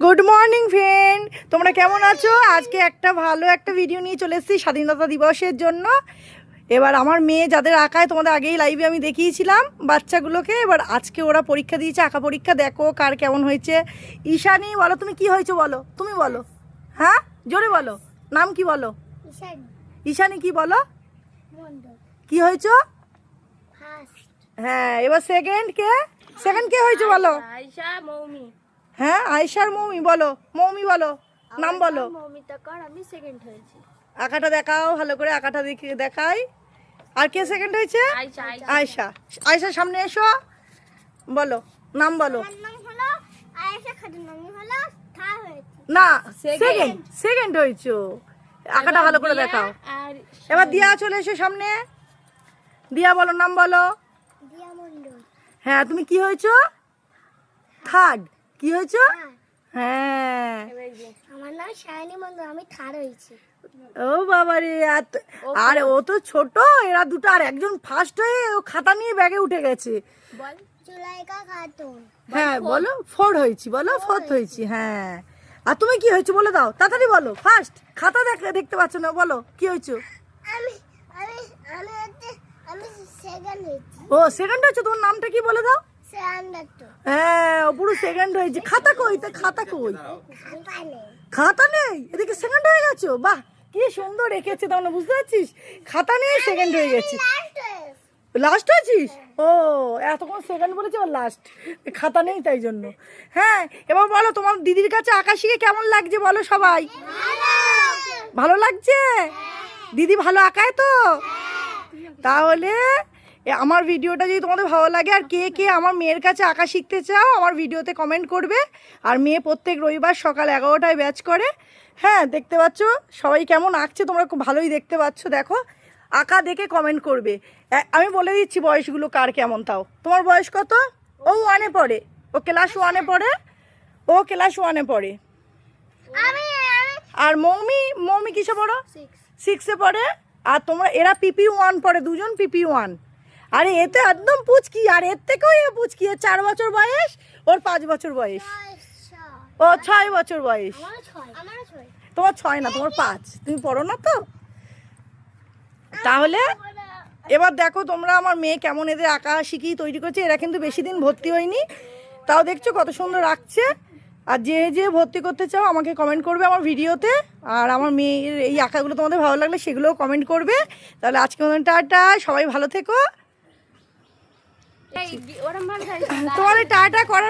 Good morning friend, তোমরা কেমন আছো? আজকে ভালো একটা ভিডিও নিয়ে চলে এসেছি স্বাধীনতা দিবসের জন্য। এবার আমার মেয়ে যাদের আঁকায় তোমাদের আগেই লাইভে আমি দেখিয়েছিলাম বাচ্চাগুলোকে। এবার আজকে ওরা পরীক্ষা দিয়েছে, আঁকা পরীক্ষা। দেখো কার কেমন হয়েছে। ঈশানী, বলো তুমি কি হয়েছো, বলো তুমি বলো। হ্যাঁ, জোরে বলো, নাম কি বলো? ঈশানী কি বলো, কি হয়েছো? হ্যাঁ, এবার সেকেন্ড কে হয়েছে বলো? আয়েশা মৌমি। হ্যাঁ, আয়েশার মৌমি বলো, মৌমি বলো, নাম বলো। মৌমিতা কর, আমি সেকেন্ড হয়েছি। আঁকাটা দেখাও, ভালো করে আঁকাটা দেখাই। আর কে সেকেন্ড হয়েছে? আয়েশা। আয়েশার সামনে এসো, বলো নাম বলো। না, সেকেন্ড হয়েছো। আঁকাটা ভালো করে দেখাও। এবার দিয়া চলে এসো সামনে। দিয়া বলো, নাম বলো। হ্যাঁ, তুমি কি হয়েছো? থার্ড। কি হয়েছো? হ্যাঁ, আমার নাম শায়নি মন্ডল, আমি থার্ড হয়েছি। ও বাবা রে, আর ও তো ছোট, এরা দুটো। আর একজন ফার্স্ট হয়ে ও খাতা নিয়ে ব্যাগে উঠে গেছে। বল জুলাইকা খাতুন। হ্যাঁ বলো, ফোর্থ হয়েছি বলো, ফোর্থ হয়েছি। হ্যাঁ, আর তুমি কি হয়েছো বলে দাও, তাড়াতাড়ি বলো। ফার্স্ট, খাতা দেখতে পাচ্ছ না, বলো কি হয়েছো। আমি আমি আমি আমি সেকেন্ড হয়েছি। ও সেকেন্ড হয়েছো, তোমার নামটা কি বলে দাও। হ্যাঁ, ও পুরো সেকেন্ড হয়েছে। খাতা কই? তা খাতা কই? খাতা নেই, এদিকে সেকেন্ড হয়ে গেছো। বাহ, কি সুন্দর রেখেছে, তাহলে বুঝতে পারছিস। খাতা নিয়ে সেকেন্ড হয়ে গেছি। লাস্ট হয়েছিস? ও, এতক্ষণ সেকেন্ড বলেছি, ও লাস্ট। খাতা নেই তাই জন্য। হ্যাঁ, এবার বলো তোমার দিদির কাছে আঁকা শিখে কেমন লাগছে বলো সবাই। ভালো লাগছে? দিদি ভালো আঁকায় তো? তাহলে আমার ভিডিওটা যদি তোমাদের ভালো লাগে, আর কে কে আমার মেয়ের কাছে আঁকা শিখতে চাও, আমার ভিডিওতে কমেন্ট করবে। আর মেয়ে প্রত্যেক রবিবার সকাল 11টায় ব্যাচ করে। হ্যাঁ, দেখতে পাচ্ছ সবাই কেমন আঁকছে, তোমরা খুব ভালোই দেখতে পাচ্ছ। দেখো, আঁকা দেখে কমেন্ট করবে। আমি বলে দিচ্ছি বয়সগুলো কার কেমন। তাও তোমার বয়স কত? ও 1-এ পড়ে, ও ক্লাস 1-এ পড়ে, ও ক্লাস 1-এ পড়ে। আর মৌমি কিসে পড়ো? 6-এ পড়ে। আর তোমরা, এরা PP1 পড়ে, দুজন PP1। আরে এতে একদম পুচকি, আর এর থেকেও এ পুচকি। 4 বছর বয়স, ওর 5 বছর বয়স, ও 6 বছর বয়স। তোমার 6 না, তোমার 5। তুমি পড়ো না তো। তাহলে এবার দেখো তোমরা আমার মেয়ে কেমন এদের আঁকা শিখি তৈরি করছে। এরা কিন্তু বেশি দিন ভর্তি হয়নি, তাও দেখছো কত সুন্দর আঁকছে। আর যে ভর্তি করতে চাও আমাকে কমেন্ট করবে আমার ভিডিওতে। আর আমার মেয়ের এই আঁকাগুলো তোমাদের ভালো লাগলে সেগুলোও কমেন্ট করবে। তাহলে আজকে মতন টাটা, সবাই ভালো থেকো। তোমাদের টাটা করার